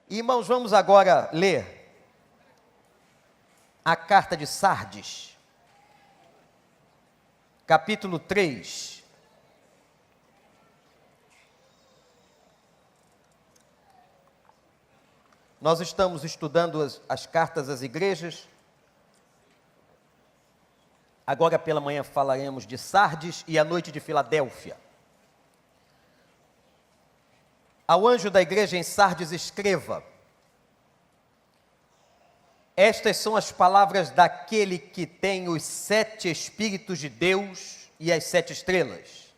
Irmãos, vamos agora ler a carta de Sardes, capítulo 3. Nós estamos estudando as cartas às igrejas. Agora pela manhã falaremos de Sardes e à noite de Filadélfia. Ao anjo da igreja em Sardes escreva: estas são as palavras daquele que tem os 7 Espíritos de Deus e as 7 estrelas.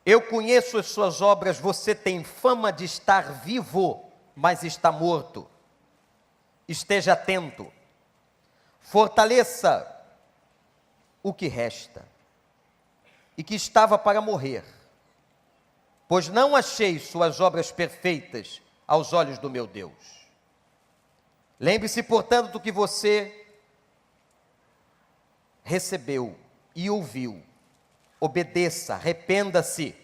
Eu conheço as suas obras, você tem fama de estar vivo, mas está morto. Esteja atento, fortaleça o que resta e que estava para morrer, pois não achei suas obras perfeitas aos olhos do meu Deus. Lembre-se, portanto, do que você recebeu e ouviu. Obedeça, arrependa-se.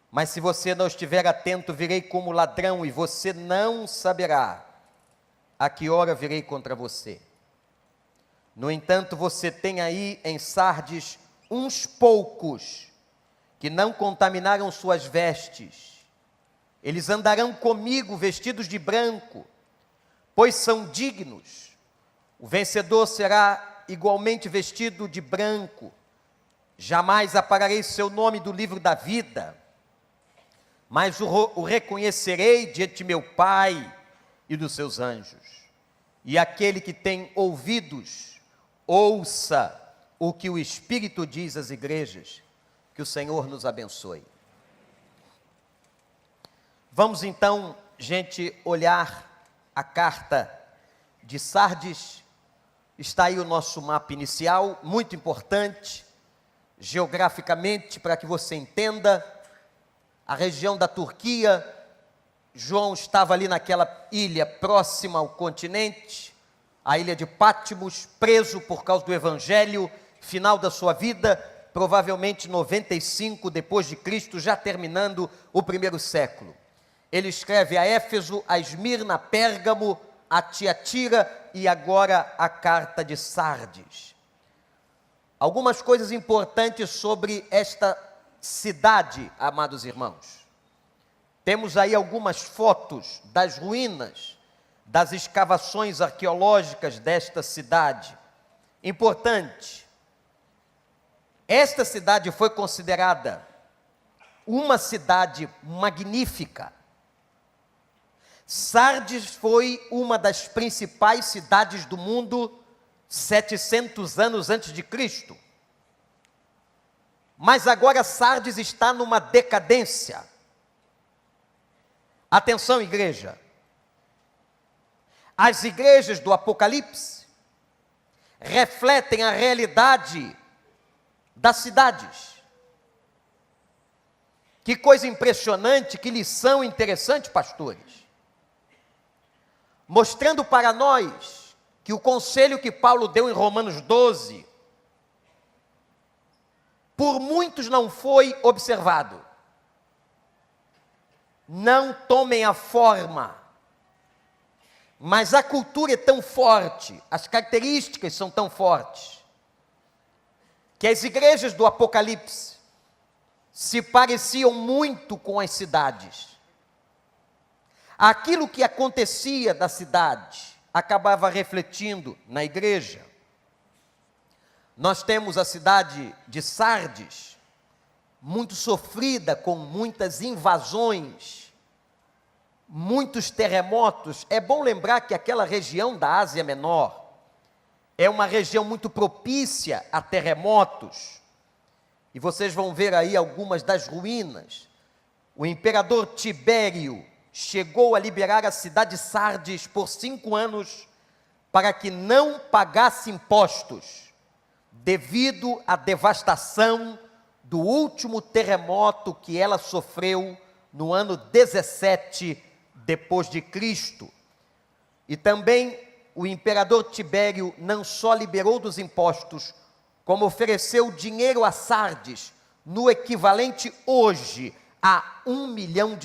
Mas se você não estiver atento, virei como ladrão e você não saberá a que hora virei contra você. No entanto, você tem aí em Sardes uns poucos que não contaminaram suas vestes. Eles andarão comigo vestidos de branco, pois são dignos. O vencedor será igualmente vestido de branco. Jamais apagarei seu nome do livro da vida, mas o reconhecerei diante de meu Pai e dos seus anjos. E aquele que tem ouvidos, ouça o que o Espírito diz às igrejas. Que o Senhor nos abençoe. Vamos então, gente, olhar a carta de Sardes. Está aí o nosso mapa inicial, muito importante, geograficamente, para que você entenda. A região da Turquia, João estava ali naquela ilha próxima ao continente, a ilha de Patmos, preso por causa do Evangelho, final da sua vida, provavelmente 95 depois de Cristo, já terminando o primeiro século. Ele escreve a Éfeso, a Esmirna, a Pérgamo, a Tiatira e agora a carta de Sardes. Algumas coisas importantes sobre esta cidade, amados irmãos. Temos aí algumas fotos das ruínas, das escavações arqueológicas desta cidade. Importante. Esta cidade foi considerada uma cidade magnífica. Sardes foi uma das principais cidades do mundo 700 anos antes de Cristo. Mas agora Sardes está numa decadência. Atenção, igreja. As igrejas do Apocalipse refletem a realidade das cidades. Que coisa impressionante, que lição interessante, pastores. Mostrando para nós que o conselho que Paulo deu em Romanos 12, por muitos não foi observado. Não tomem a forma, mas a cultura é tão forte, as características são tão fortes, que as igrejas do Apocalipse se pareciam muito com as cidades. Aquilo que acontecia da cidade acabava refletindo na igreja. Nós temos a cidade de Sardes, muito sofrida, com muitas invasões, muitos terremotos. É bom lembrar que aquela região da Ásia Menor é uma região muito propícia a terremotos. E vocês vão ver aí algumas das ruínas. O imperador Tibério chegou a liberar a cidade de Sardes por 5 anos para que não pagasse impostos, devido à devastação do último terremoto que ela sofreu no ano 17 depois de Cristo. E também o imperador Tibério não só liberou dos impostos, como ofereceu dinheiro a Sardes, no equivalente hoje a $1 milhão,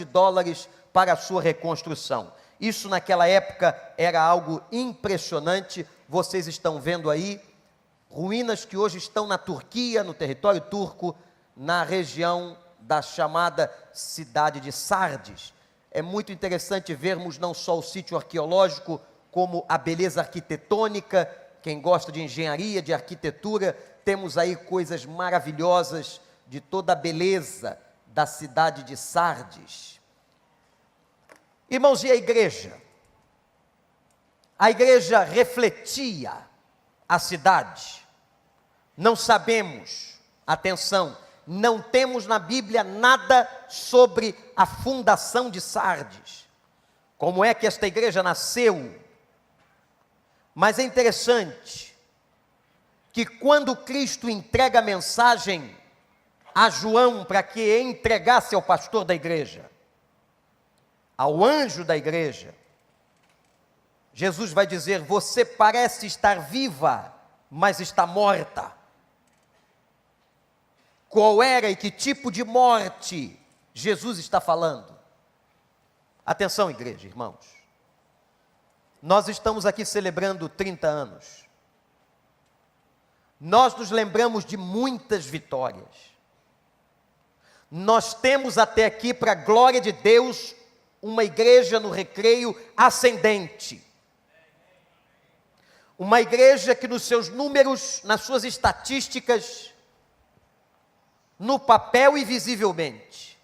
para a sua reconstrução. Isso naquela época era algo impressionante. Vocês estão vendo aí ruínas que hoje estão na Turquia, no território turco, na região da chamada cidade de Sardes. É muito interessante vermos não só o sítio arqueológico, como a beleza arquitetônica. Quem gosta de engenharia, de arquitetura, temos aí coisas maravilhosas de toda a beleza da cidade de Sardes. Irmãos, e a igreja? A igreja refletia a cidade. Não sabemos, atenção, não temos na Bíblia nada sobre a fundação de Sardes. Como é que esta igreja nasceu? Mas é interessante que quando Cristo entrega a mensagem a João para que entregasse ao pastor da igreja, ao anjo da igreja, Jesus vai dizer: você parece estar viva, mas está morta. Qual era e que tipo de morte Jesus está falando? Atenção, igreja, irmãos. Nós estamos aqui celebrando 30 anos. Nós nos lembramos de muitas vitórias. Nós temos até aqui, para a glória de Deus, uma igreja no Recreio ascendente. Uma igreja que nos seus números, nas suas estatísticas, no papel e visivelmente,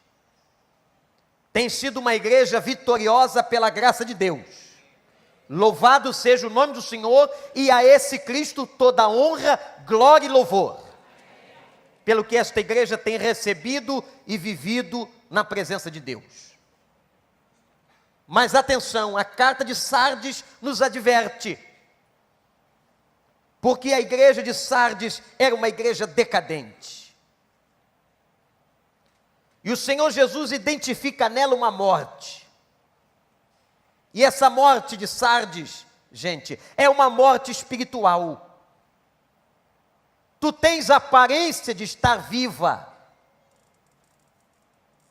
tem sido uma igreja vitoriosa pela graça de Deus. Louvado seja o nome do Senhor, e a esse Cristo toda honra, glória e louvor, pelo que esta igreja tem recebido e vivido na presença de Deus. Mas atenção, a carta de Sardes nos adverte, porque a igreja de Sardes era uma igreja decadente. E o Senhor Jesus identifica nela uma morte. E essa morte de Sardes, gente, é uma morte espiritual. Tu tens a aparência de estar viva.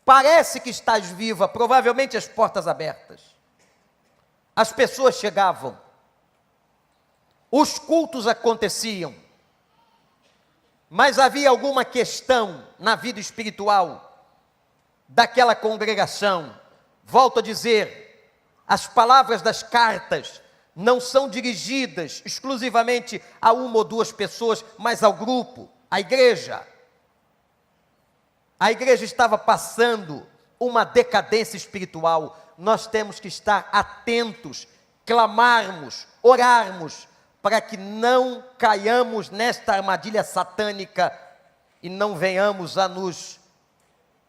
Parece que estás viva, provavelmente as portas abertas. As pessoas chegavam. Os cultos aconteciam. Mas havia alguma questão na vida espiritual daquela congregação. Volto a dizer, as palavras das cartas não são dirigidas exclusivamente a uma ou duas pessoas, mas ao grupo, à igreja. A igreja estava passando uma decadência espiritual. Nós temos que estar atentos, clamarmos, orarmos, para que não caiamos nesta armadilha satânica e não venhamos a nos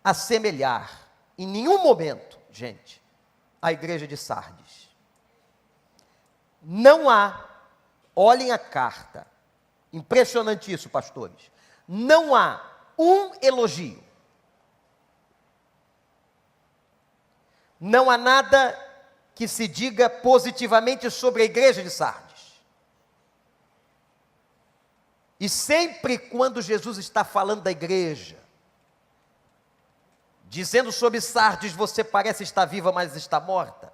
assemelhar, em nenhum momento, gente, a igreja de Sardes. Não há, olhem a carta, impressionante isso, pastores, não há um elogio, não há nada que se diga positivamente sobre a igreja de Sardes. E sempre quando Jesus está falando da igreja, dizendo sobre Sardes, você parece estar viva, mas está morta.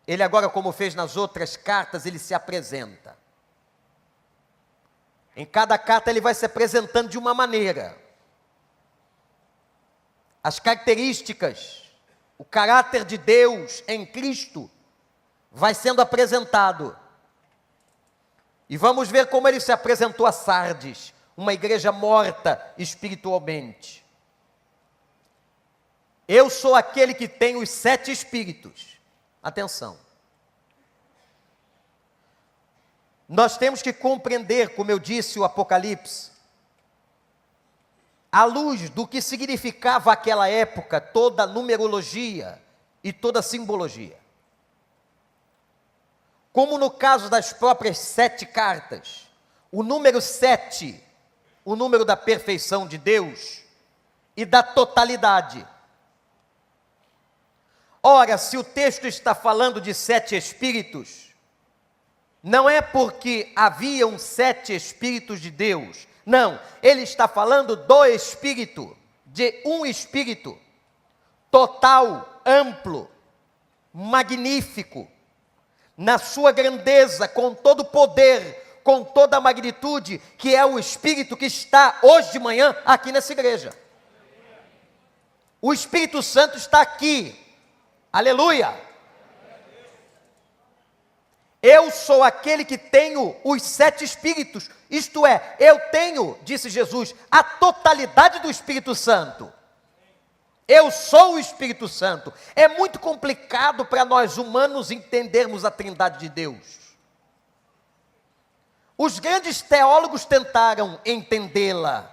Ele agora, como fez nas outras cartas, ele se apresenta. Em cada carta ele vai se apresentando de uma maneira. As características, o caráter de Deus em Cristo vai sendo apresentado. E vamos ver como ele se apresentou a Sardes, uma igreja morta espiritualmente. Eu sou aquele que tem os 7 espíritos. Atenção. Nós temos que compreender, como eu disse, o Apocalipse, à luz do que significava aquela época, toda a numerologia e toda a simbologia. Como no caso das próprias 7 cartas, o número 7, o número da perfeição de Deus e da totalidade. Ora, se o texto está falando de 7 espíritos, não é porque haviam 7 espíritos de Deus. Não, ele está falando do Espírito, de um Espírito. total, amplo, magnífico, na sua grandeza, com todo o poder, com toda a magnitude, que é o Espírito que está hoje de manhã aqui nessa igreja. O Espírito Santo está aqui, aleluia. Eu sou aquele que tenho os 7 Espíritos, isto é, eu tenho, disse Jesus, a totalidade do Espírito Santo. Eu sou o Espírito Santo. É muito complicado para nós humanos entendermos a Trindade de Deus. Os grandes teólogos tentaram entendê-la.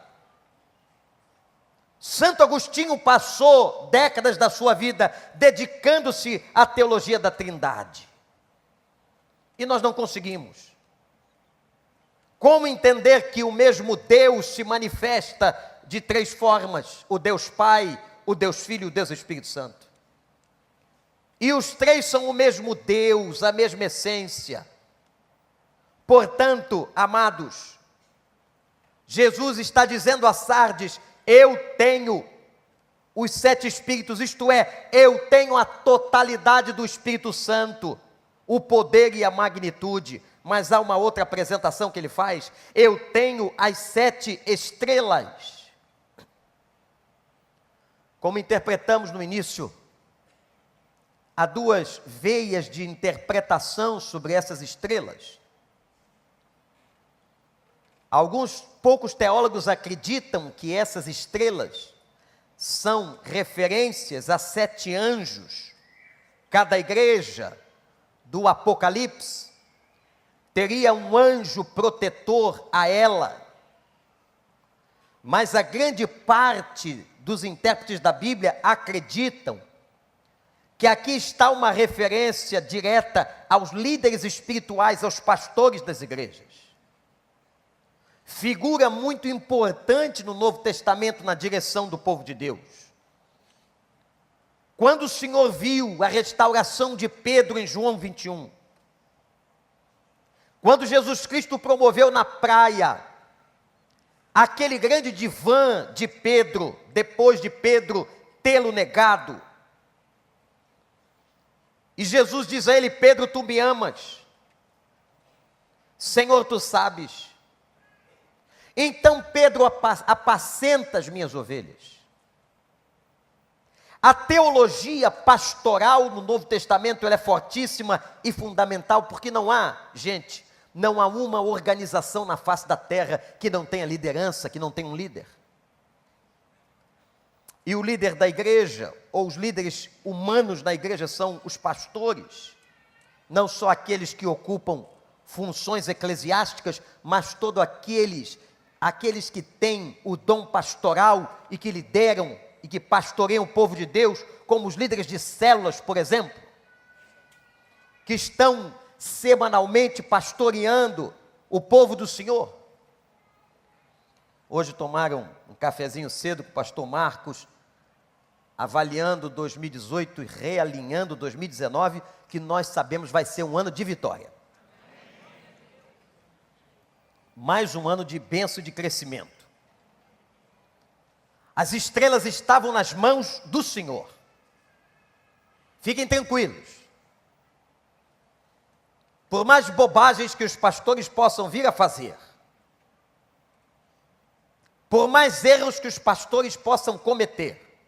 Santo Agostinho passou décadas da sua vida dedicando-se à teologia da Trindade. E nós não conseguimos. Como entender que o mesmo Deus se manifesta de 3 formas? O Deus Pai, o Deus Filho e o Deus Espírito Santo. E os 3 são o mesmo Deus, a mesma essência. Portanto, amados, Jesus está dizendo a Sardes: eu tenho os 7 Espíritos, isto é, eu tenho a totalidade do Espírito Santo, o poder e a magnitude. Mas há uma outra apresentação que ele faz: eu tenho as 7 estrelas. Como interpretamos no início, há 2 veias de interpretação sobre essas estrelas. Alguns poucos teólogos acreditam que essas estrelas são referências a 7 anjos. Cada igreja do Apocalipse teria um anjo protetor a ela. Mas a grande parte dos intérpretes da Bíblia acreditam que aqui está uma referência direta aos líderes espirituais, aos pastores das igrejas. Figura muito importante no Novo Testamento na direção do povo de Deus. Quando o Senhor viu a restauração de Pedro em João 21, quando Jesus Cristo promoveu na praia aquele grande divã de Pedro, depois de Pedro tê-lo negado, e Jesus diz a ele: Pedro, tu me amas? Senhor, tu sabes. Então Pedro, apacenta as minhas ovelhas. A teologia pastoral no Novo Testamento, ela é fortíssima e fundamental, porque não há, gente, não há uma organização na face da terra que não tenha liderança, que não tenha um líder. E o líder da igreja, ou os líderes humanos da igreja, são os pastores, não só aqueles que ocupam funções eclesiásticas, mas todos aqueles que têm o dom pastoral e que lideram e que pastoreiam o povo de Deus, como os líderes de células, por exemplo, que estão semanalmente pastoreando o povo do Senhor. Hoje tomaram um cafezinho cedo com o pastor Marcos, avaliando 2018 e realinhando 2019, que nós sabemos vai ser um ano de vitória. Mais um ano de bênção e de crescimento. As estrelas estavam nas mãos do Senhor. Fiquem tranquilos. Por mais bobagens que os pastores possam vir a fazer, por mais erros que os pastores possam cometer,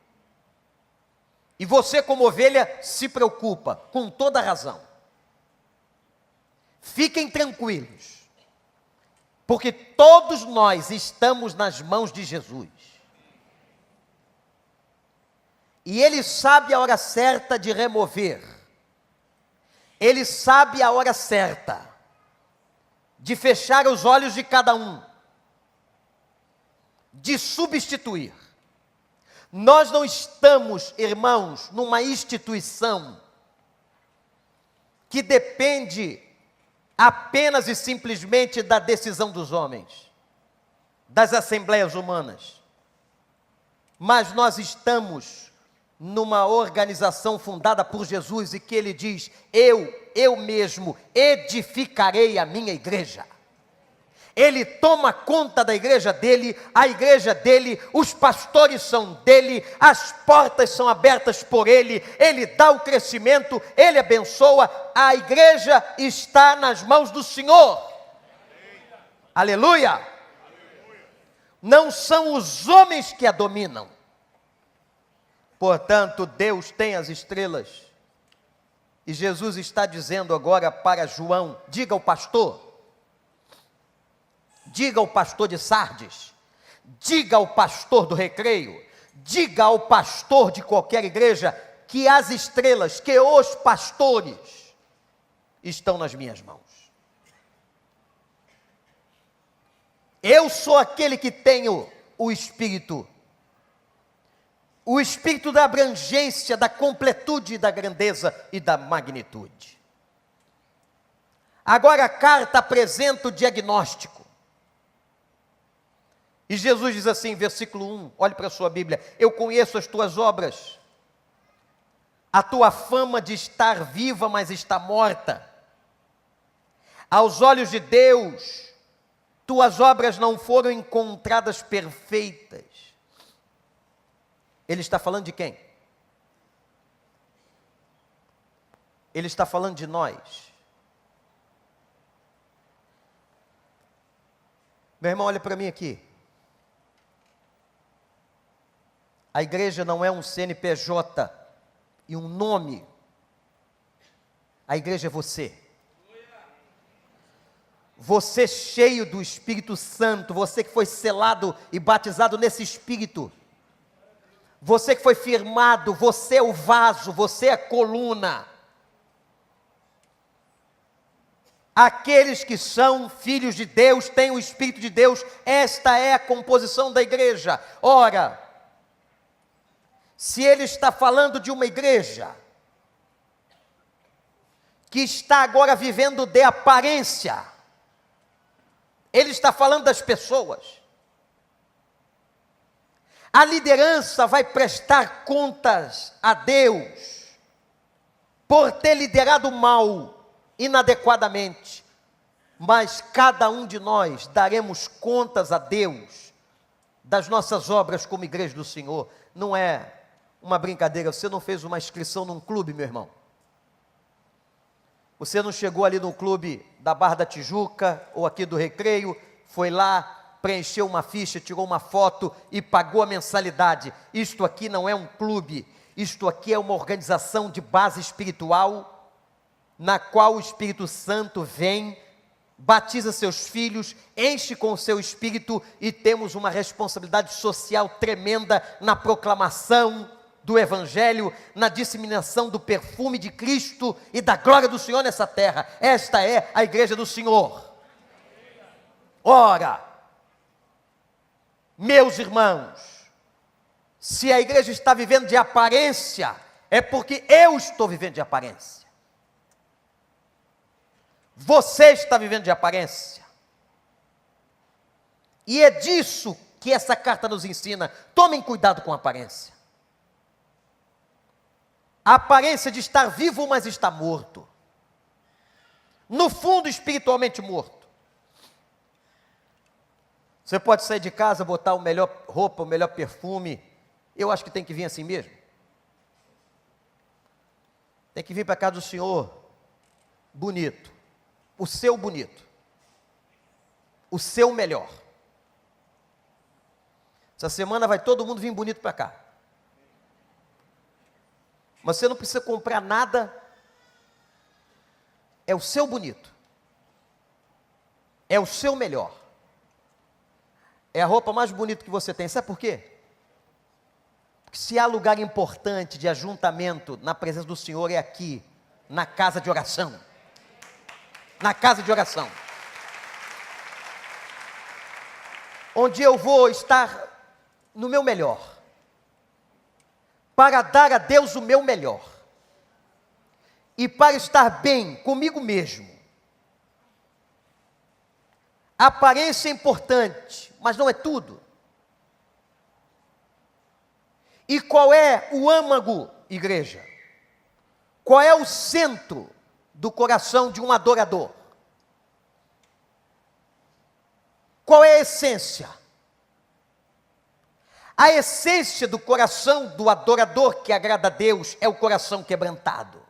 e você como ovelha se preocupa, com toda razão. Fiquem tranquilos, porque todos nós estamos nas mãos de Jesus. E Ele sabe a hora certa de remover. Ele sabe a hora certa de fechar os olhos de cada um, de substituir. Nós não estamos, irmãos, numa instituição que depende apenas e simplesmente da decisão dos homens, das assembleias humanas. Mas nós estamos numa organização fundada por Jesus e que Ele diz: eu mesmo edificarei a minha igreja. Ele toma conta da igreja dele, a igreja dele, os pastores são dele, as portas são abertas por ele, ele dá o crescimento, ele abençoa, a igreja está nas mãos do Senhor. Aleluia! Não são os homens que a dominam. Portanto, Deus tem as estrelas. E Jesus está dizendo agora para João, diga ao pastor de Sardes, diga ao pastor do Recreio, diga ao pastor de qualquer igreja, que as estrelas, que os pastores estão nas minhas mãos. Eu sou aquele que tenho o Espírito da abrangência, da completude, da grandeza e da magnitude. Agora a carta apresenta o diagnóstico. E Jesus diz assim, versículo 1, olhe para a sua Bíblia: eu conheço as tuas obras, a tua fama de estar viva, mas está morta. Aos olhos de Deus, tuas obras não foram encontradas perfeitas. Ele está falando de quem? Ele está falando de nós. Meu irmão, olha para mim aqui. A igreja não é um CNPJ e um nome. A igreja é você. Você cheio do Espírito Santo, você que foi selado e batizado nesse Espírito. Você que foi firmado, você é o vaso, você é a coluna. Aqueles que são filhos de Deus, têm o Espírito de Deus, esta é a composição da igreja. Ora, se ele está falando de uma igreja que está agora vivendo de aparência, ele está falando das pessoas. A liderança vai prestar contas a Deus por ter liderado mal, inadequadamente, mas cada um de nós daremos contas a Deus das nossas obras como igreja do Senhor. Não é uma brincadeira, você não fez uma inscrição num clube, meu irmão. Você não chegou ali no clube da Barra da Tijuca ou aqui do Recreio, foi lá, preencheu uma ficha, tirou uma foto e pagou a mensalidade. Isto aqui não é um clube, isto aqui é uma organização de base espiritual, na qual o Espírito Santo vem, batiza seus filhos, enche com o seu Espírito e temos uma responsabilidade social tremenda na proclamação do Evangelho, na disseminação do perfume de Cristo e da glória do Senhor nessa terra. Esta é a igreja do Senhor. Ora, meus irmãos, se a igreja está vivendo de aparência, é porque eu estou vivendo de aparência. Você está vivendo de aparência. E é disso que essa carta nos ensina. Tomem cuidado com a aparência. A aparência de estar vivo, mas está morto. No fundo, espiritualmente morto. Você pode sair de casa, botar a melhor roupa, o melhor perfume. Eu acho que tem que vir assim mesmo. Tem que vir para a casa do Senhor bonito. O seu bonito. O seu melhor. Essa semana vai todo mundo vir bonito para cá. Mas você não precisa comprar nada. É o seu bonito. É o seu melhor. É a roupa mais bonita que você tem. Sabe por quê? Porque se há lugar importante de ajuntamento na presença do Senhor, é aqui, na casa de oração. Na casa de oração. Onde eu vou estar no meu melhor. Para dar a Deus o meu melhor. E para estar bem comigo mesmo. A aparência é importante, mas não é tudo. E qual é o âmago, igreja? Qual é o centro do coração de um adorador? Qual é a essência? A essência do coração do adorador que agrada a Deus é o coração quebrantado.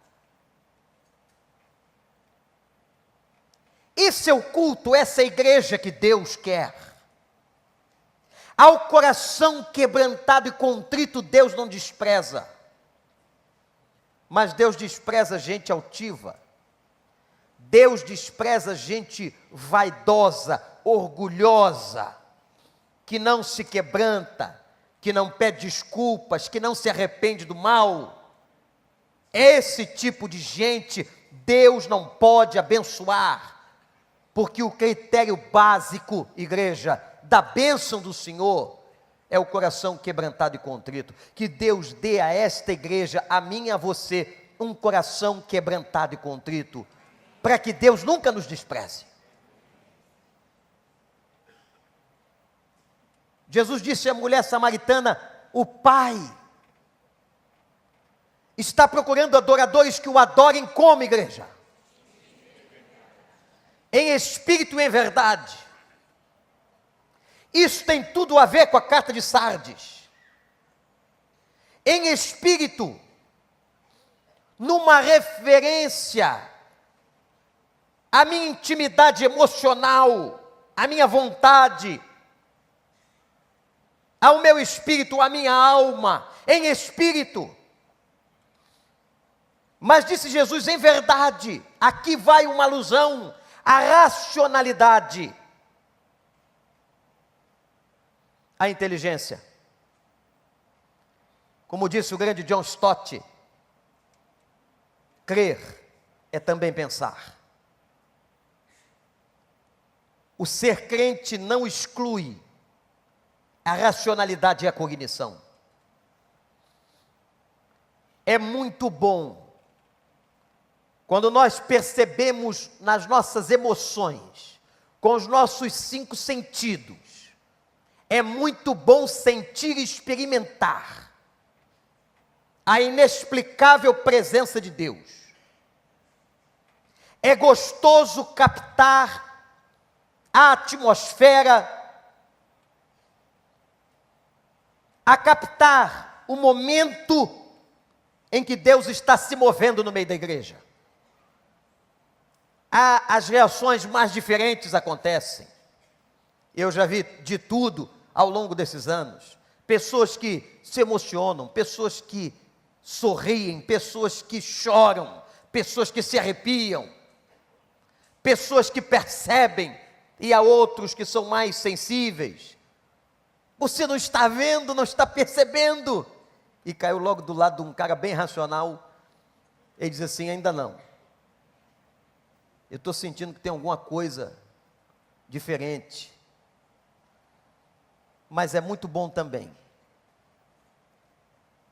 Esse é o culto, essa é a igreja que Deus quer. Ao coração quebrantado e contrito, Deus não despreza. Mas Deus despreza gente altiva. Deus despreza gente vaidosa, orgulhosa, que não se quebranta, que não pede desculpas, que não se arrepende do mal. Esse tipo de gente Deus não pode abençoar, porque o critério básico, igreja, da bênção do Senhor é o coração quebrantado e contrito. Que Deus dê a esta igreja, a mim e a você, um coração quebrantado e contrito, para que Deus nunca nos despreze. Jesus disse à mulher samaritana: o Pai está procurando adoradores que o adorem como, igreja? Em espírito e em verdade. Isso tem tudo a ver com a carta de Sardes. Em espírito, numa referência à minha intimidade emocional, à minha vontade, ao meu espírito, à minha alma, em espírito. Mas disse Jesus, em verdade, aqui vai uma alusão à racionalidade, à inteligência. Como disse o grande John Stott, crer é também pensar. O ser crente não exclui a racionalidade e a cognição. É muito bom quando nós percebemos nas nossas emoções, com os nossos 5 sentidos, é muito bom sentir e experimentar a inexplicável presença de Deus. É gostoso captar a atmosfera, a captar o momento em que Deus está se movendo no meio da igreja. As reações mais diferentes acontecem. Eu já vi de tudo ao longo desses anos. Pessoas que se emocionam, pessoas que sorriem, pessoas que choram, pessoas que se arrepiam, pessoas que percebem, e há outros que são mais sensíveis. Você não está vendo, não está percebendo. E caiu logo do lado de um cara bem racional. Ele diz assim, ainda não. Eu estou sentindo que tem alguma coisa diferente. Mas é muito bom também,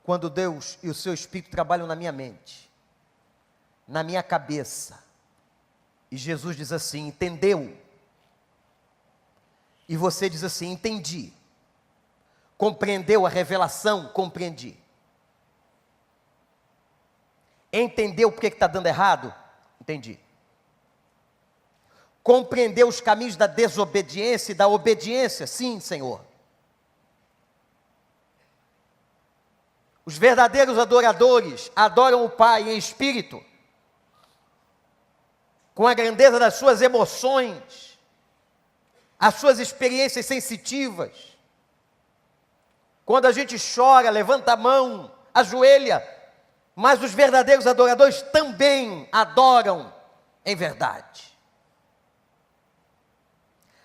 quando Deus e o seu Espírito trabalham na minha mente, na minha cabeça. E Jesus diz assim, entendeu? E você diz assim, entendi. Compreendeu a revelação? Compreendi. Entendeu por que está dando errado? Entendi. Compreendeu os caminhos da desobediência e da obediência? Sim, Senhor. Os verdadeiros adoradores adoram o Pai em espírito, com a grandeza das suas emoções, as suas experiências sensitivas. Quando a gente chora, levanta a mão, ajoelha, mas os verdadeiros adoradores também adoram em verdade.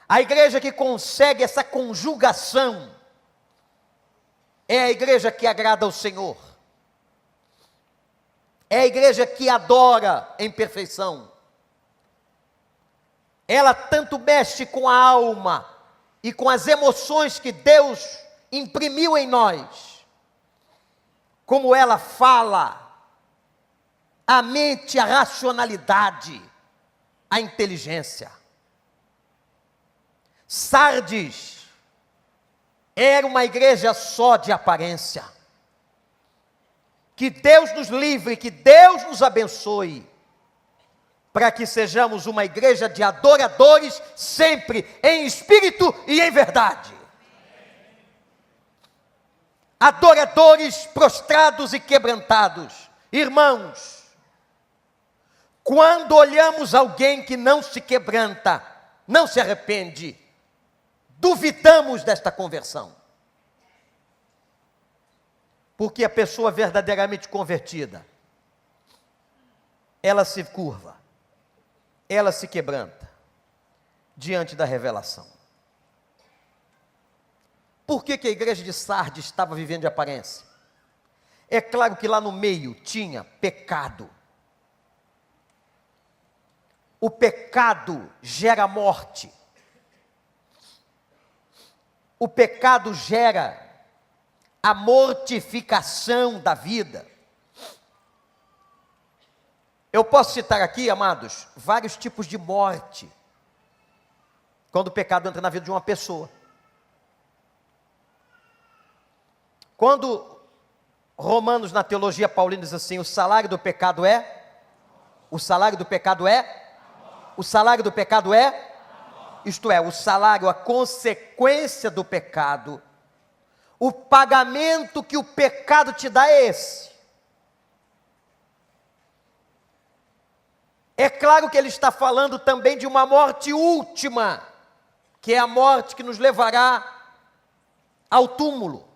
A igreja que consegue essa conjugação é a igreja que agrada ao Senhor. É a igreja que adora em perfeição. Ela tanto mexe com a alma e com as emoções que Deus imprimiu em nós, como ela fala a mente, a racionalidade, a inteligência. Sardes era uma igreja só de aparência. Que Deus nos livre, que Deus nos abençoe, para que sejamos uma igreja de adoradores, sempre em espírito e em verdade. Adoradores prostrados e quebrantados. Irmãos, quando olhamos alguém que não se quebranta, não se arrepende, duvidamos desta conversão. Porque a pessoa verdadeiramente convertida, ela se curva, ela se quebranta diante da revelação. Por que a igreja de Sardes estava vivendo de aparência? É claro que lá no meio tinha pecado. O pecado gera morte. O pecado gera a mortificação da vida. Eu posso citar aqui, amados, vários tipos de morte, quando o pecado entra na vida de uma pessoa. Quando Romanos, na teologia paulina, diz assim, o salário do pecado é? O salário do pecado é? O salário do pecado é? Isto é, o salário, a consequência do pecado, o pagamento que o pecado te dá é esse. É claro que ele está falando também de uma morte última, que é a morte que nos levará ao túmulo.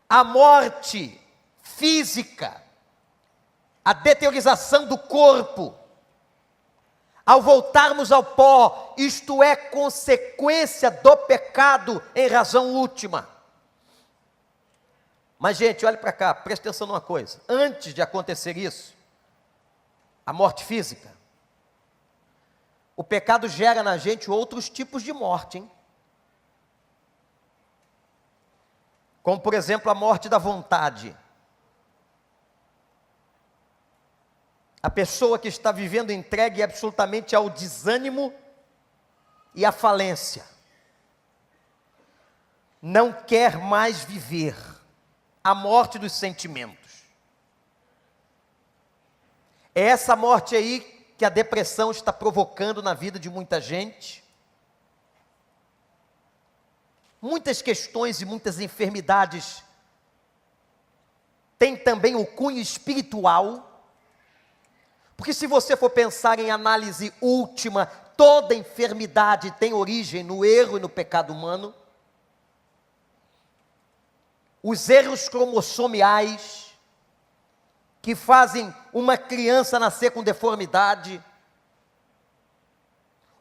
A morte física, a deteriorização do corpo, ao voltarmos ao pó, isto é consequência do pecado em razão última. Mas gente, olhe para cá, preste atenção numa coisa, antes de acontecer isso, a morte física, o pecado gera na gente outros tipos de morte, hein? Como por exemplo a morte da vontade. A pessoa que está vivendo entregue absolutamente ao desânimo e à falência. Não quer mais viver. A morte dos sentimentos. É essa morte aí que a depressão está provocando na vida de muita gente. Muitas questões e muitas enfermidades têm também o cunho espiritual. Porque se você for pensar em análise última, toda enfermidade tem origem no erro e no pecado humano. Os erros cromossomiais, que fazem uma criança nascer com deformidade.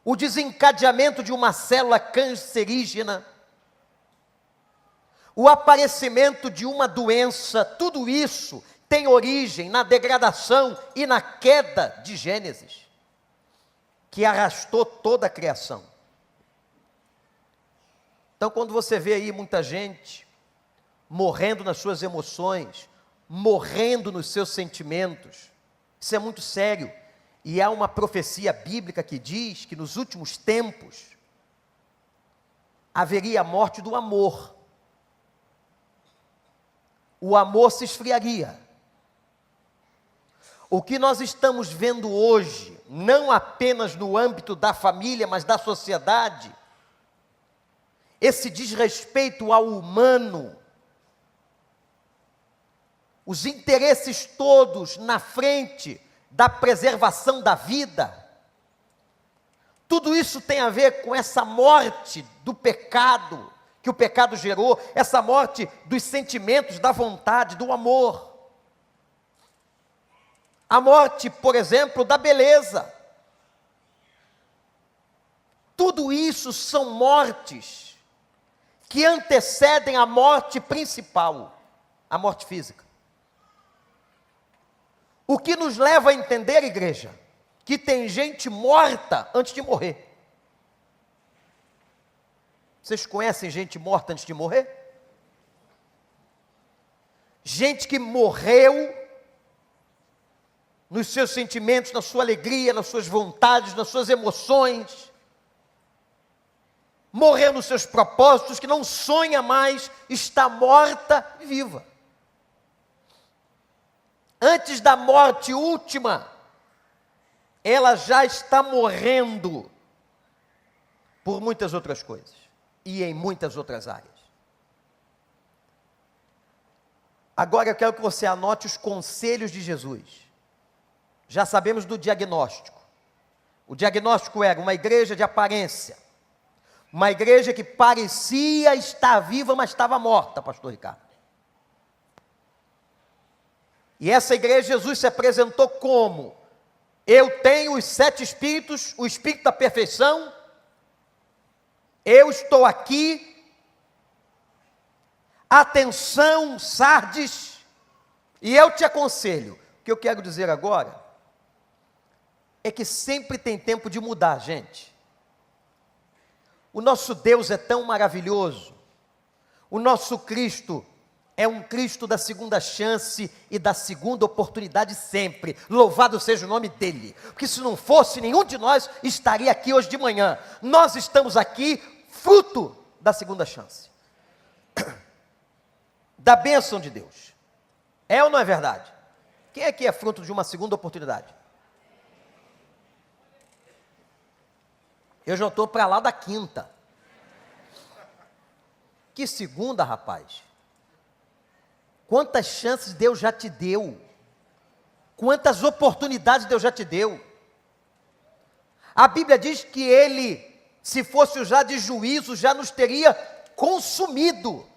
O desencadeamento de uma célula cancerígena. O aparecimento de uma doença, tudo isso tem origem na degradação e na queda de Gênesis, que arrastou toda a criação. Então, quando você vê aí muita gente morrendo nas suas emoções, morrendo nos seus sentimentos, isso é muito sério. E há uma profecia bíblica que diz que nos últimos tempos haveria a morte do amor. O amor se esfriaria. O que nós estamos vendo hoje, não apenas no âmbito da família, mas da sociedade, esse desrespeito ao humano, os interesses todos na frente da preservação da vida, tudo isso tem a ver com essa morte do pecado, que o pecado gerou, essa morte dos sentimentos, da vontade, do amor. A morte, por exemplo, da beleza. Tudo isso são mortes que antecedem a morte principal, a morte física. O que nos leva a entender, igreja, que tem gente morta antes de morrer. Vocês conhecem gente morta antes de morrer? Gente que morreu nos seus sentimentos, na sua alegria, nas suas vontades, nas suas emoções. Morreu nos seus propósitos, que não sonha mais, está morta e viva. Antes da morte última, ela já está morrendo por muitas outras coisas e em muitas outras áreas. Agora eu quero que você anote os conselhos de Jesus. Já sabemos do diagnóstico. O diagnóstico era uma igreja de aparência, uma igreja que parecia estar viva, mas estava morta, pastor Ricardo. E essa igreja, Jesus se apresentou como: eu tenho os 7 espíritos, o espírito da perfeição, eu estou aqui. Atenção, Sardes, e eu te aconselho. O que eu quero dizer agora é que sempre tem tempo de mudar, gente. O nosso Deus é tão maravilhoso. O nosso Cristo é um Cristo da segunda chance e da segunda oportunidade sempre. Louvado seja o nome dele. Porque se não fosse, nenhum de nós estaria aqui hoje de manhã. Nós estamos aqui fruto da segunda chance, da bênção de Deus. É ou não é verdade? Quem aqui é fruto de uma segunda oportunidade? Eu já estou para lá da quinta. Que segunda, rapaz? Quantas chances Deus já te deu? Quantas oportunidades Deus já te deu? A Bíblia diz que Ele, se fosse o já de juízo, já nos teria consumido.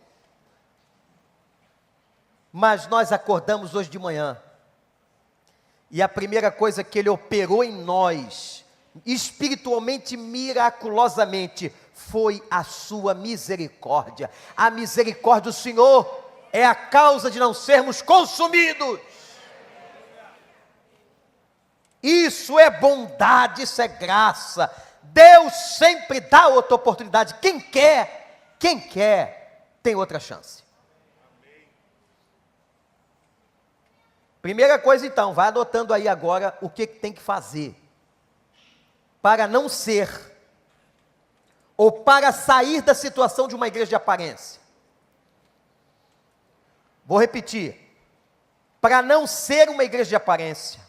Mas nós acordamos hoje de manhã, e a primeira coisa que Ele operou em nós, espiritualmente, miraculosamente, foi a sua misericórdia. A misericórdia do Senhor é a causa de não sermos consumidos. Isso é bondade, isso é graça. Deus sempre dá outra oportunidade. Quem quer, tem outra chance. Primeira coisa então, vai anotando aí agora o que tem que fazer para não ser, ou para sair da situação de uma igreja de aparência. Vou repetir: para não ser uma igreja de aparência,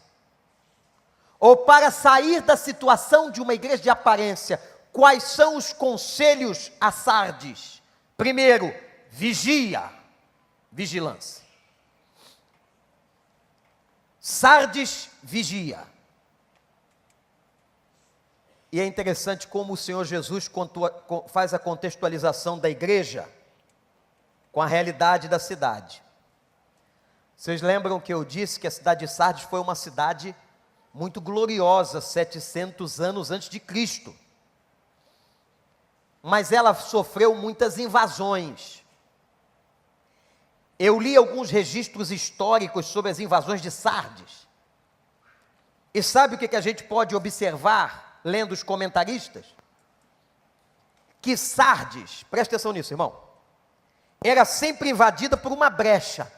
ou para sair da situação de uma igreja de aparência, quais são os conselhos a Sardes? Primeiro, vigilância. Sardes vigia. E é interessante como o Senhor Jesus faz a contextualização da igreja com a realidade da cidade. Vocês lembram que eu disse que a cidade de Sardes foi uma cidade muito gloriosa, 700 anos antes de Cristo. Mas ela sofreu muitas invasões. Eu li alguns registros históricos sobre as invasões de Sardes. E sabe o que a gente pode observar, lendo os comentaristas? Que Sardes, presta atenção nisso, irmão, era sempre invadida por uma brecha.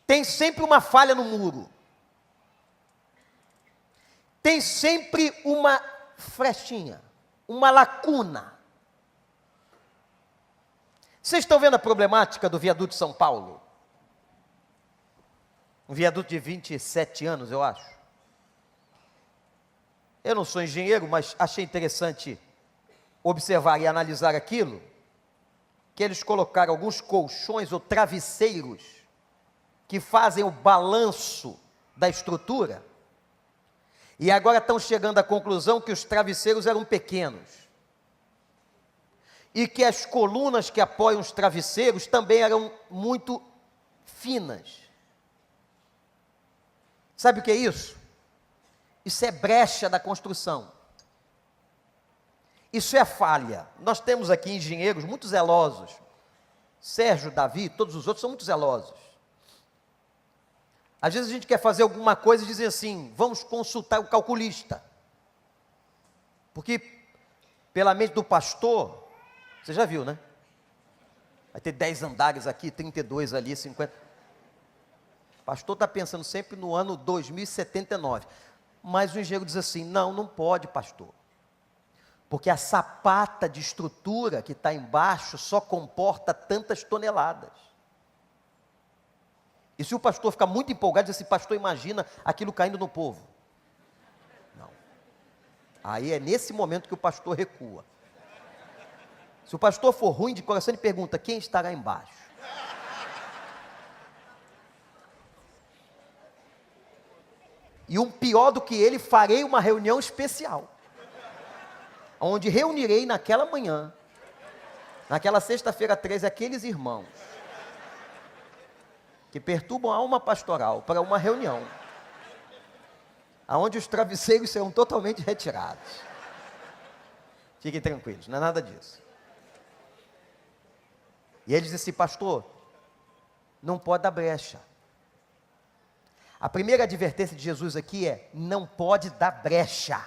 Tem sempre uma falha no muro. Tem sempre uma frechinha, uma lacuna. Vocês estão vendo a problemática do viaduto de São Paulo? Um viaduto de 27 anos, eu acho. Eu não sou engenheiro, mas achei interessante observar e analisar aquilo, que eles colocaram alguns colchões ou travesseiros que fazem o balanço da estrutura, e agora estão chegando à conclusão que os travesseiros eram pequenos, e que as colunas que apoiam os travesseiros também eram muito finas. Sabe o que é isso? Isso é brecha da construção. Isso é falha. Nós temos aqui engenheiros muito zelosos. Sérgio, Davi, todos os outros são muito zelosos. Às vezes a gente quer fazer alguma coisa e dizer assim: vamos consultar o calculista. Porque, pela mente do pastor, você já viu, né? Vai ter 10 andares aqui, 32 ali, 50. O pastor está pensando sempre no ano 2079. Mas o engenheiro diz assim: não pode, pastor. Porque a sapata de estrutura que está embaixo só comporta tantas toneladas. E se o pastor ficar muito empolgado, diz assim, pastor, imagina aquilo caindo no povo. Não. Aí é nesse momento que o pastor recua. Se o pastor for ruim de coração, ele pergunta, quem estará embaixo? E um pior do que ele, farei uma reunião especial, onde reunirei naquela manhã, naquela sexta-feira 13, aqueles irmãos que perturbam a alma pastoral para uma reunião, aonde os travesseiros serão totalmente retirados. Fiquem tranquilos, não é nada disso. E ele disse, pastor, não pode dar brecha. A primeira advertência de Jesus aqui é, não pode dar brecha.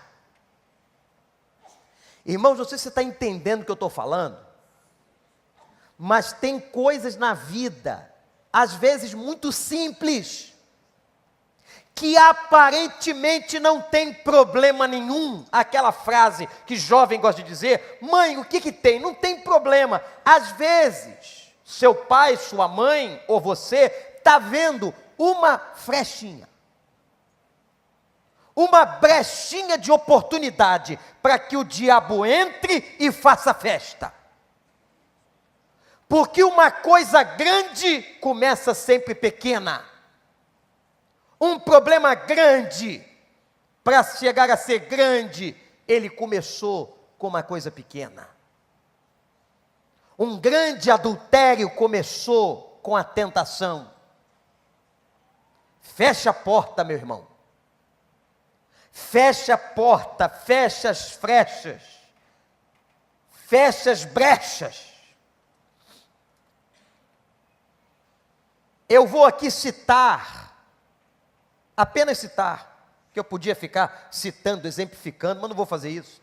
Irmãos, não sei se você está entendendo o que eu estou falando, mas tem coisas na vida, às vezes muito simples, que aparentemente não tem problema nenhum. Aquela frase que jovem gosta de dizer, mãe, o que tem? Não tem problema. Às vezes, seu pai, sua mãe ou você está vendo uma frechinha, uma brechinha de oportunidade para que o diabo entre e faça festa. Porque uma coisa grande começa sempre pequena. Um problema grande, para chegar a ser grande, ele começou com uma coisa pequena. Um grande adultério começou com a tentação. Fecha a porta, meu irmão. Fecha a porta, fecha as frechas, fecha as brechas. Eu vou aqui citar, apenas citar, que eu podia ficar citando, exemplificando, mas não vou fazer isso.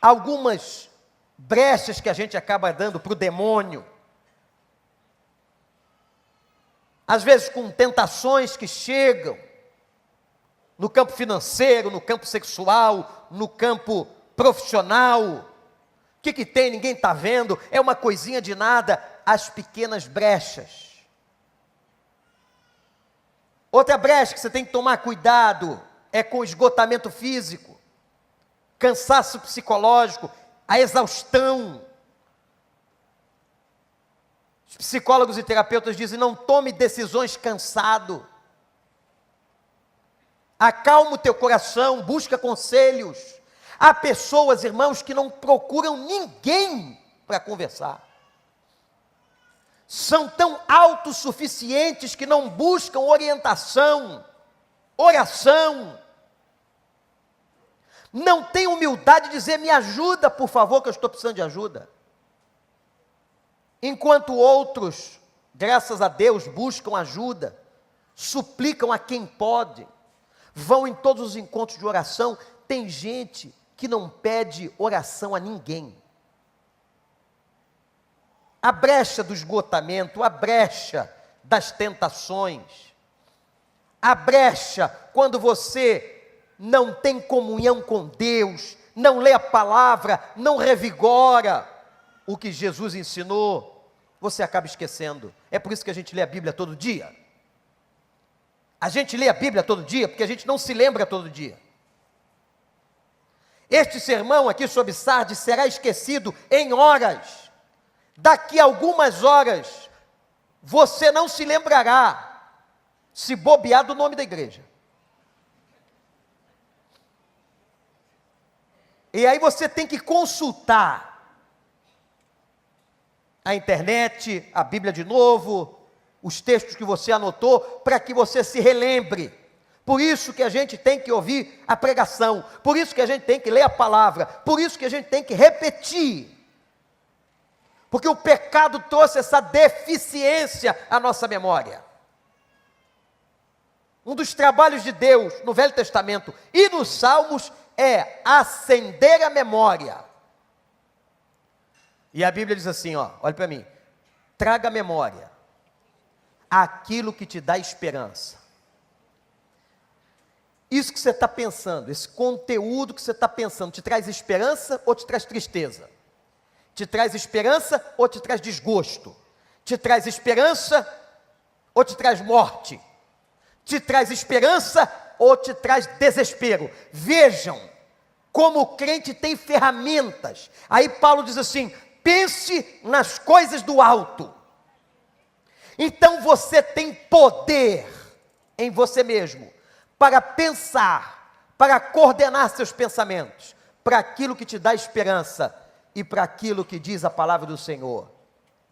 Algumas brechas que a gente acaba dando para o demônio. Às vezes com tentações que chegam, no campo financeiro, no campo sexual, no campo profissional. O que tem? Ninguém está vendo, é uma coisinha de nada, as pequenas brechas. Outra brecha que você tem que tomar cuidado, é com o esgotamento físico, cansaço psicológico, a exaustão. Os psicólogos e terapeutas dizem, não tome decisões cansado. Acalma o teu coração, busca conselhos. Há pessoas, irmãos, que não procuram ninguém para conversar. São tão autossuficientes que não buscam orientação, oração. Não tem humildade de dizer, me ajuda, por favor, que eu estou precisando de ajuda. Enquanto outros, graças a Deus, buscam ajuda, suplicam a quem pode, vão em todos os encontros de oração. Tem gente que não pede oração a ninguém. A brecha do esgotamento, a brecha das tentações, a brecha quando você não tem comunhão com Deus, não lê a palavra, não revigora o que Jesus ensinou, você acaba esquecendo. É por isso que a gente lê a Bíblia todo dia. A gente lê a Bíblia todo dia, porque a gente não se lembra todo dia. Este sermão aqui sobre Sardes será esquecido em horas. Daqui a algumas horas, você não se lembrará, se bobear, do nome da igreja. E aí você tem que consultar a internet, a Bíblia de novo, os textos que você anotou, para que você se relembre. Por isso que a gente tem que ouvir a pregação, por isso que a gente tem que ler a palavra, por isso que a gente tem que repetir. Porque o pecado trouxe essa deficiência à nossa memória. Um dos trabalhos de Deus no Velho Testamento e nos Salmos é acender a memória. E a Bíblia diz assim, ó, olha para mim, traga à memória aquilo que te dá esperança. Isso que você está pensando, esse conteúdo que você está pensando, te traz esperança ou te traz tristeza? Te traz esperança ou te traz desgosto? Te traz esperança ou te traz morte? Te traz esperança ou te traz desespero? Vejam como o crente tem ferramentas. Aí Paulo diz assim: pense nas coisas do alto. Então você tem poder em você mesmo para pensar, para coordenar seus pensamentos, para aquilo que te dá esperança e para aquilo que diz a palavra do Senhor.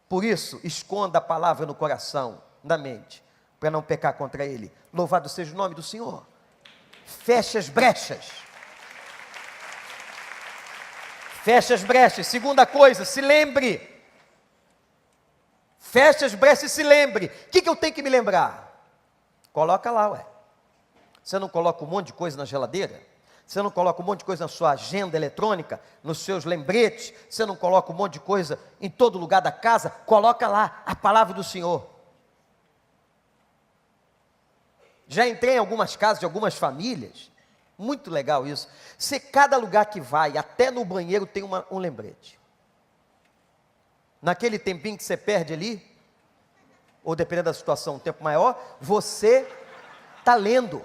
Por isso, esconda a palavra no coração, na mente, para não pecar contra Ele. Louvado seja o nome do Senhor. Feche as brechas. Feche as brechas. Segunda coisa, se lembre. Feche as brechas e se lembre. O que eu tenho que me lembrar? Coloca lá, ué. Você não coloca um monte de coisa na geladeira? Você não coloca um monte de coisa na sua agenda eletrônica, nos seus lembretes? Você não coloca um monte de coisa em todo lugar da casa? Coloca lá a palavra do Senhor. Já entrei em algumas casas de algumas famílias, muito legal isso. Se cada lugar que vai, até no banheiro tem um lembrete. Naquele tempinho que você perde ali, ou dependendo da situação, um tempo maior, você está lendo.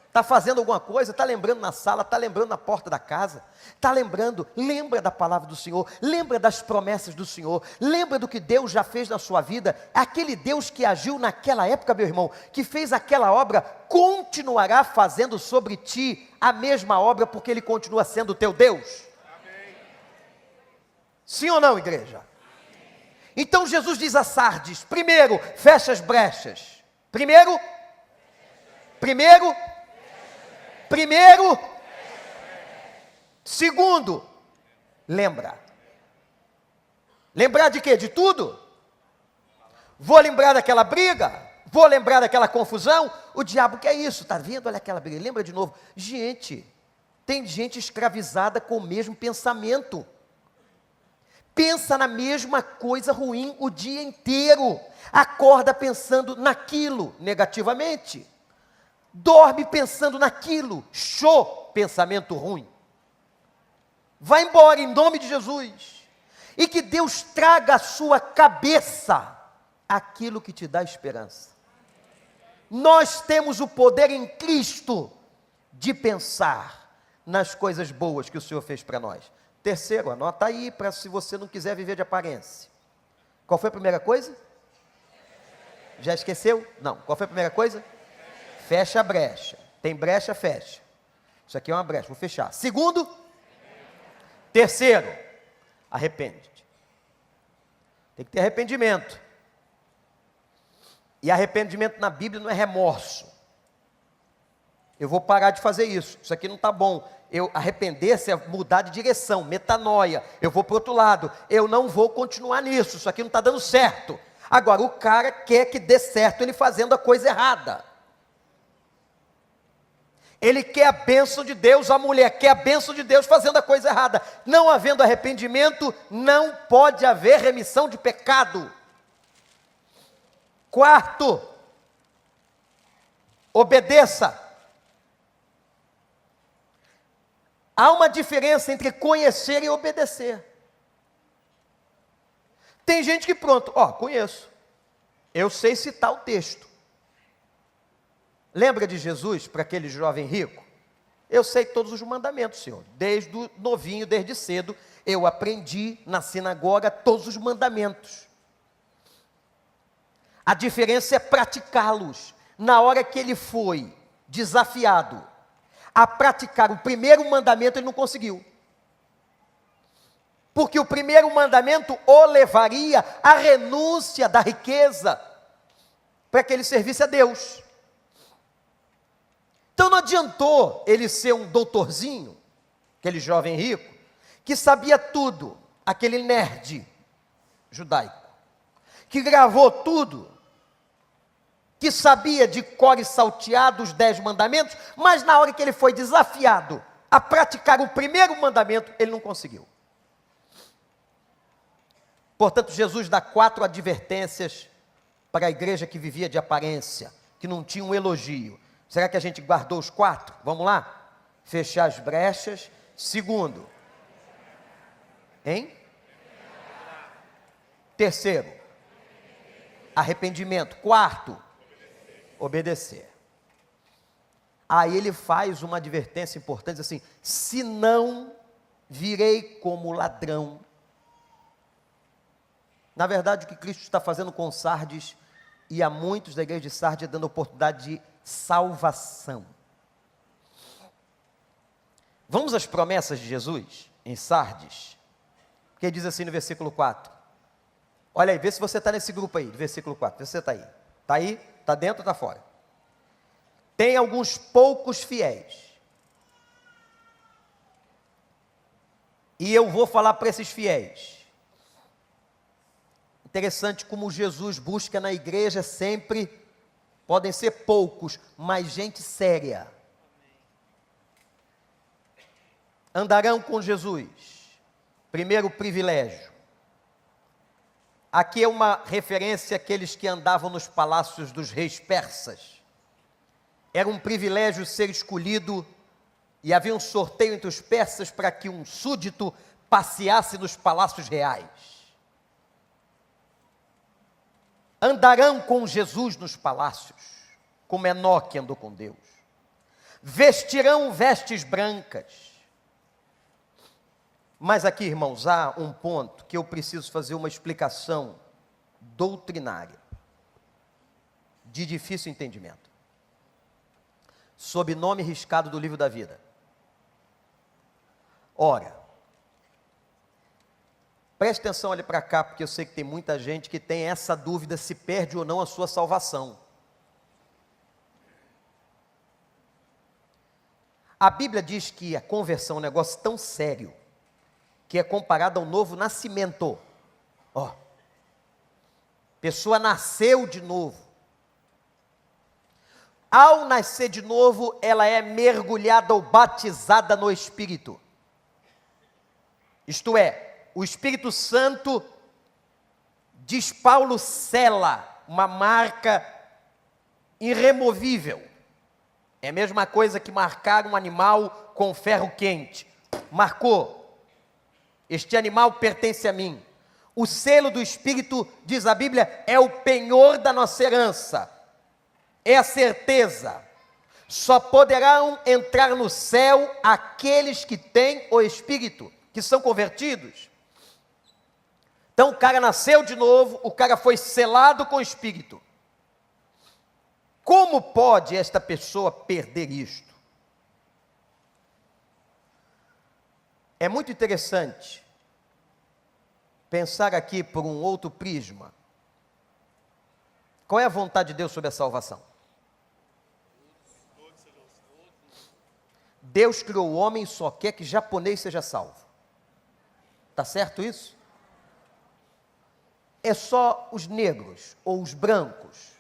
Está fazendo alguma coisa, está lembrando na sala, está lembrando na porta da casa, está lembrando, lembra da palavra do Senhor, lembra das promessas do Senhor, lembra do que Deus já fez na sua vida. Aquele Deus que agiu naquela época, meu irmão, que fez aquela obra, continuará fazendo sobre ti a mesma obra, porque Ele continua sendo o teu Deus. Amém. Sim ou não, igreja? Amém. Então Jesus diz a Sardes: primeiro, fecha as brechas. Primeiro, segundo, lembra. Lembrar de quê? De tudo? Vou lembrar daquela briga? Vou lembrar daquela confusão? O diabo quer isso, está vendo? Olha aquela briga, lembra de novo. Gente, tem gente escravizada com o mesmo pensamento. Pensa na mesma coisa ruim o dia inteiro. Acorda pensando naquilo negativamente. Dorme pensando naquilo. Show, pensamento ruim. Vai embora em nome de Jesus. E que Deus traga à sua cabeça aquilo que te dá esperança. Nós temos o poder em Cristo de pensar nas coisas boas que o Senhor fez para nós. Terceiro, anota aí, para se você não quiser viver de aparência. Qual foi a primeira coisa? Já esqueceu? Não. Qual foi a primeira coisa? Fecha a brecha. Tem brecha, fecha. Isso aqui é uma brecha, vou fechar. Segundo, terceiro, arrepende-te. Tem que ter arrependimento. E arrependimento na Bíblia não é remorso. Eu vou parar de fazer isso. Isso aqui não está bom. Arrepender-se é mudar de direção, metanoia. Eu vou para o outro lado. Eu não vou continuar nisso. Isso aqui não está dando certo. Agora, o cara quer que dê certo ele fazendo a coisa errada. Ele quer a bênção de Deus, a mulher quer a bênção de Deus fazendo a coisa errada. Não havendo arrependimento, não pode haver remissão de pecado. Quarto, obedeça. Há uma diferença entre conhecer e obedecer. Tem gente que pronto, conheço. Eu sei citar o texto. Lembra de Jesus para aquele jovem rico? Eu sei todos os mandamentos, Senhor. Desde o novinho, desde cedo, eu aprendi na sinagoga todos os mandamentos. A diferença é praticá-los. Na hora que ele foi desafiado a praticar o primeiro mandamento, ele não conseguiu. Porque o primeiro mandamento o levaria à renúncia da riqueza, para que ele servisse a Deus. Então não adiantou ele ser um doutorzinho, aquele jovem rico, que sabia tudo, aquele nerd judaico, que gravou tudo, que sabia de cor e salteado os 10 mandamentos, mas na hora que ele foi desafiado a praticar o primeiro mandamento, ele não conseguiu. Portanto, Jesus dá 4 advertências para a igreja que vivia de aparência, que não tinha um elogio. Será que a gente guardou os 4? Vamos lá? Fechar as brechas. Segundo. Terceiro. Arrependimento. Quarto, obedecer. Aí ele faz uma advertência importante, assim: se não, virei como ladrão. Na verdade, o que Cristo está fazendo com Sardes, e a muitos da igreja de Sardes, é dando oportunidade de salvação. Vamos às promessas de Jesus em Sardes, porque diz assim no versículo 4. Olha aí, vê se você está nesse grupo aí, do versículo 4, vê se você está aí. Está aí? Está dentro ou está fora? Tem alguns poucos fiéis. E eu vou falar para esses fiéis. Interessante como Jesus busca na igreja sempre, podem ser poucos, mas gente séria. Andarão com Jesus. Primeiro privilégio. Aqui é uma referência àqueles que andavam nos palácios dos reis persas. Era um privilégio ser escolhido, e havia um sorteio entre os persas para que um súdito passeasse nos palácios reais. Andarão com Jesus nos palácios, como Enoque andou com Deus. Vestirão vestes brancas. Mas aqui, irmãos, há um ponto que eu preciso fazer uma explicação doutrinária, de difícil entendimento, sob nome riscado do livro da vida. Ora, preste atenção ali para cá, porque eu sei que tem muita gente que tem essa dúvida se perde ou não a sua salvação. A Bíblia diz que a conversão é um negócio tão sério, que é comparado ao novo nascimento. Ó, pessoa nasceu de novo. Ao nascer de novo, ela é mergulhada ou batizada no Espírito. Isto é, o Espírito Santo, diz Paulo, sela uma marca irremovível. É a mesma coisa que marcar um animal com ferro quente. Marcou. Este animal pertence a mim. O selo do Espírito, diz a Bíblia, é o penhor da nossa herança. É a certeza. Só poderão entrar no céu aqueles que têm o Espírito, que são convertidos. Então o cara nasceu de novo, o cara foi selado com o Espírito. Como pode esta pessoa perder isto? É muito interessante pensar aqui por um outro prisma. Qual é a vontade de Deus sobre a salvação? Deus criou o homem e só quer que japonês seja salvo. Está certo isso? É só os negros ou os brancos,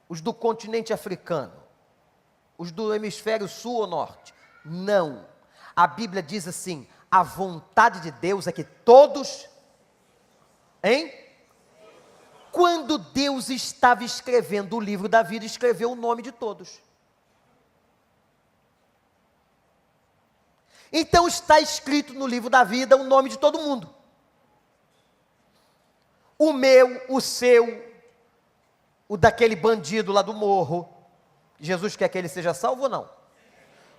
os do continente africano, os do hemisfério sul ou norte? Não. A Bíblia diz assim: a vontade de Deus é que todos, quando Deus estava escrevendo o livro da vida, escreveu o nome de todos. Então está escrito no livro da vida o nome de todo mundo. O meu, o seu, o daquele bandido lá do morro. Jesus quer que ele seja salvo ou não?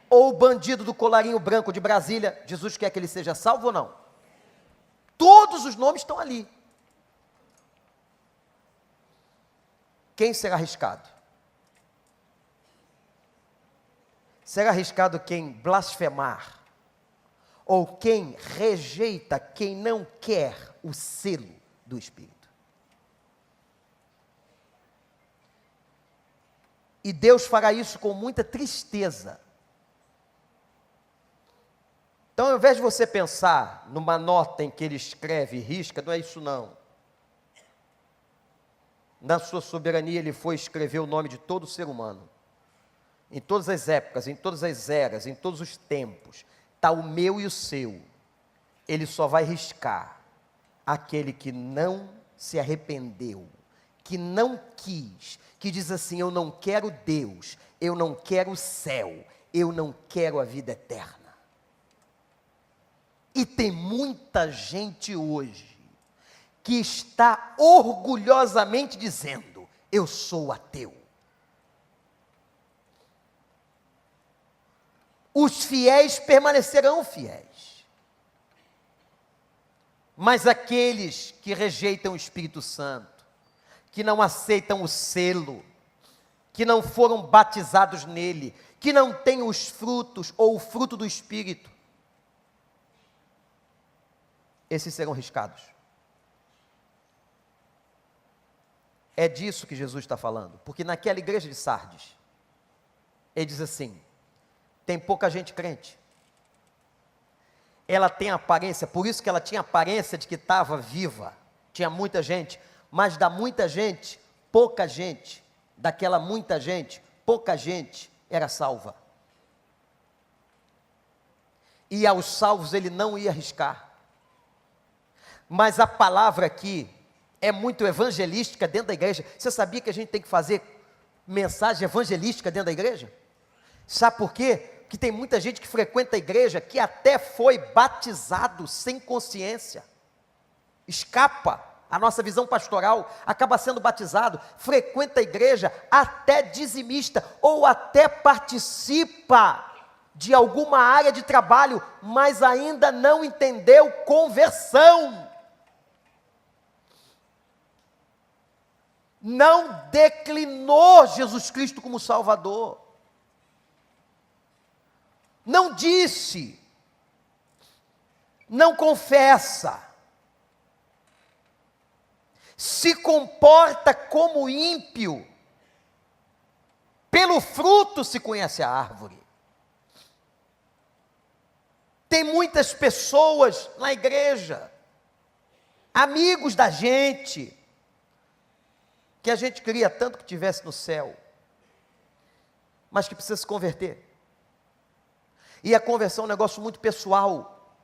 Ou o bandido do colarinho branco de Brasília, Jesus quer que ele seja salvo ou não? Todos os nomes estão ali. Quem será arriscado? Será arriscado quem blasfemar, ou quem rejeita, quem não quer o selo do Espírito. E Deus fará isso com muita tristeza. Então, ao invés de você pensar numa nota em que ele escreve e risca, não é isso não. Na sua soberania ele foi escrever o nome de todo ser humano. Em todas as épocas, em todas as eras, em todos os tempos. Está o meu e o seu. Ele só vai riscar aquele que não se arrependeu, que não quis, que diz assim: eu não quero Deus, eu não quero o céu, eu não quero a vida eterna. E tem muita gente hoje que está orgulhosamente dizendo: eu sou ateu. Os fiéis permanecerão fiéis, mas aqueles que rejeitam o Espírito Santo, que não aceitam o selo, que não foram batizados nele, que não têm os frutos ou o fruto do Espírito, esses serão riscados. É disso que Jesus está falando, porque naquela igreja de Sardes, ele diz assim: tem pouca gente crente. Ela tem aparência, por isso que ela tinha aparência de que estava viva. Tinha muita gente, mas da muita gente, pouca gente, daquela muita gente, pouca gente era salva. E aos salvos ele não ia arriscar. Mas a palavra aqui é muito evangelística dentro da igreja. Você sabia que a gente tem que fazer mensagem evangelística dentro da igreja? Sabe por quê? Que tem muita gente que frequenta a igreja que até foi batizado sem consciência, escapa a nossa visão pastoral, acaba sendo batizado, frequenta a igreja, até dizimista, ou até participa de alguma área de trabalho, mas ainda não entendeu conversão, não declinou Jesus Cristo como Salvador, não disse, não confessa, se comporta como ímpio, pelo fruto se conhece a árvore. Tem muitas pessoas na igreja, amigos da gente, que a gente queria tanto que tivesse no céu, mas que precisa se converter. E a conversão é um negócio muito pessoal.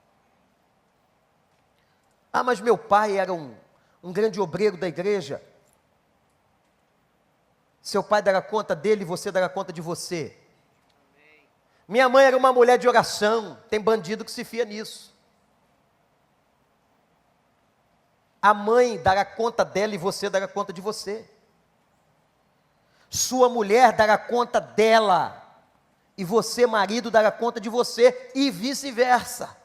Ah, mas meu pai era um grande obreiro da igreja. Seu pai dará conta dele e você dará conta de você. Amém. Minha mãe era uma mulher de oração. Tem bandido que se fia nisso. A mãe dará conta dela e você dará conta de você. Sua mulher dará conta dela e você, marido, dará conta de você, e vice-versa.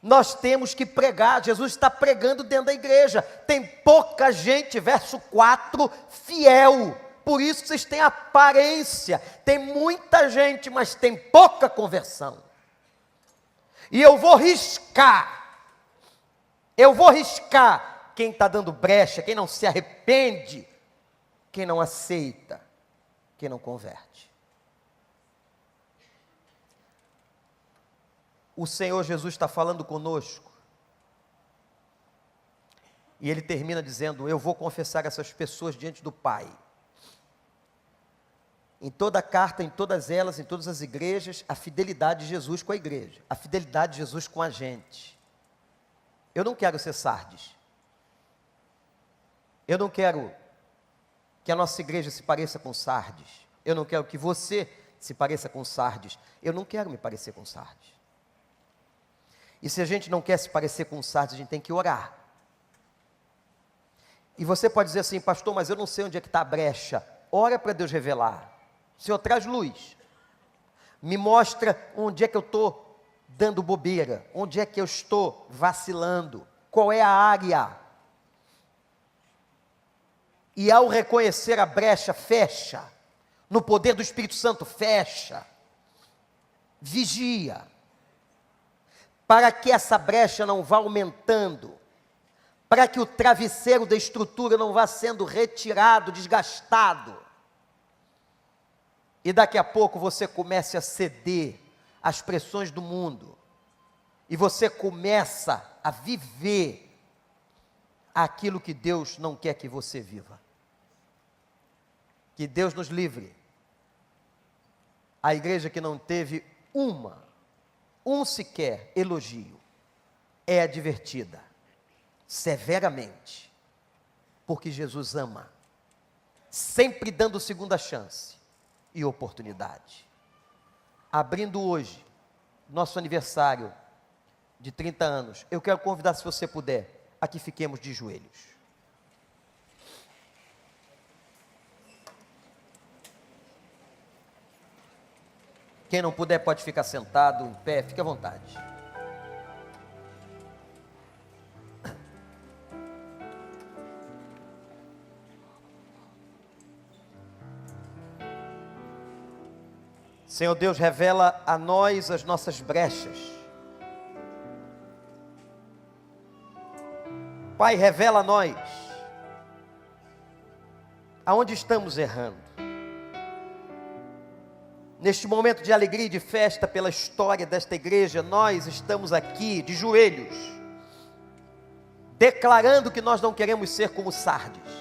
Nós temos que pregar. Jesus está pregando dentro da igreja. Tem pouca gente, verso 4, fiel. Por isso vocês têm aparência. Tem muita gente, mas tem pouca conversão. E eu vou riscar. Quem está dando brecha, quem não se arrepende, quem não aceita, quem não converte. O Senhor Jesus está falando conosco, e Ele termina dizendo: eu vou confessar essas pessoas diante do Pai. Em toda a carta, em todas elas, em todas as igrejas, a fidelidade de Jesus com a igreja, a fidelidade de Jesus com a gente. Eu não quero ser Sardes, eu não quero que a nossa igreja se pareça com Sardes, eu não quero que você se pareça com Sardes, eu não quero me parecer com Sardes. E se a gente não quer se parecer com Sardes, a gente tem que orar. E você pode dizer assim: pastor, mas eu não sei onde é que está a brecha. Ora para Deus revelar. Senhor, traz luz. Me mostra onde é que eu estou dando bobeira, onde é que eu estou vacilando, qual é a área. E ao reconhecer a brecha, fecha. No poder do Espírito Santo, fecha. Vigia. Para que essa brecha não vá aumentando. Para que o travesseiro da estrutura não vá sendo retirado, desgastado. E daqui a pouco você comece a ceder às pressões do mundo. E você começa a viver aquilo que Deus não quer que você viva. Que Deus nos livre. A igreja que não teve um sequer elogio, é advertida severamente, porque Jesus ama, sempre dando segunda chance e oportunidade. Abrindo hoje, nosso aniversário de 30 anos. Eu quero convidar, se você puder, a que fiquemos de joelhos. Quem não puder pode ficar sentado, em pé, fique à vontade. Senhor Deus, revela a nós as nossas brechas. Pai, revela a nós aonde estamos errando. Neste momento de alegria e de festa pela história desta igreja, nós estamos aqui de joelhos, declarando que nós não queremos ser como Sardes.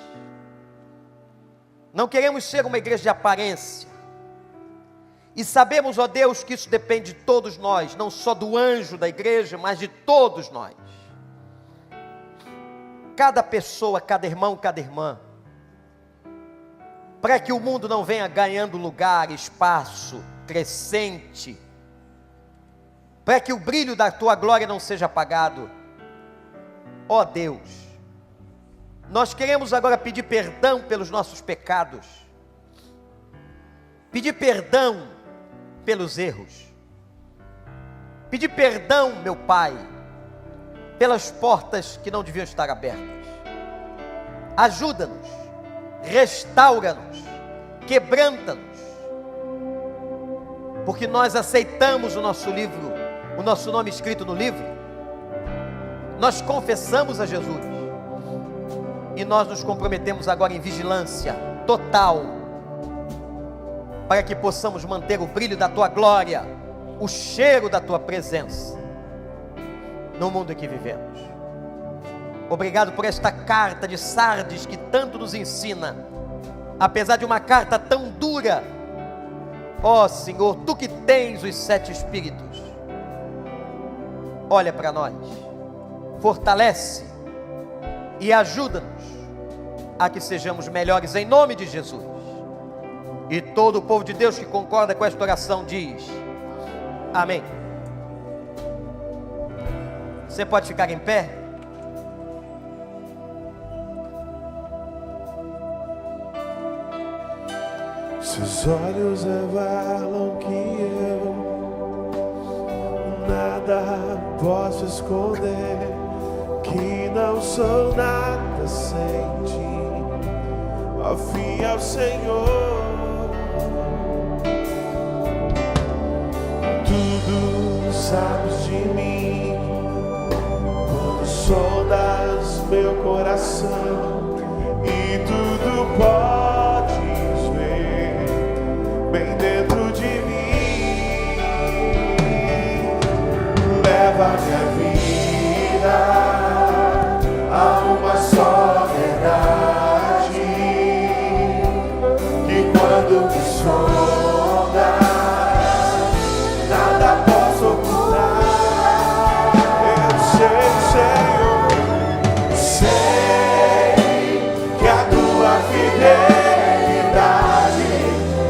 Não queremos ser uma igreja de aparência. E sabemos, ó Deus, que isso depende de todos nós, não só do anjo da igreja, mas de todos nós. Cada pessoa, cada irmão, cada irmã, para que o mundo não venha ganhando lugar, espaço, crescente, para que o brilho da Tua glória não seja apagado. Ó Deus, nós queremos agora pedir perdão pelos nossos pecados, pedir perdão pelos erros, pedir perdão, meu Pai, pelas portas que não deviam estar abertas. Ajuda-nos, restaura-nos, quebranta-nos, porque nós aceitamos o nosso livro, o nosso nome escrito no livro, nós confessamos a Jesus, e nós nos comprometemos agora em vigilância total, para que possamos manter o brilho da Tua glória, o cheiro da Tua presença, no mundo em que vivemos. Obrigado por esta carta de Sardes, que tanto nos ensina, apesar de uma carta tão dura. Ó Senhor, Tu que tens os 7 Espíritos, olha para nós, fortalece e ajuda-nos a que sejamos melhores, em nome de Jesus. E todo o povo de Deus que concorda com esta oração diz: amém. Você pode ficar em pé? Seus olhos revelam que eu nada posso esconder, que não sou nada sem Ti, ó fiel Senhor. Tudo sabes de mim, quando sondas meu coração, e tudo podes ver bem dentro de mim. Leva minha vida a uma só verdade, que quando me sondas nada posso ocultar. Eu sei, Senhor, sei que a Tua fidelidade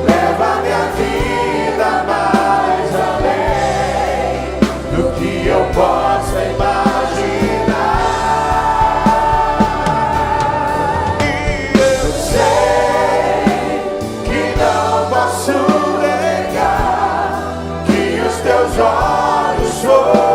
leva minha vida mais além do que eu possa imaginar. E eu sei que não posso negar que os Teus olhos foram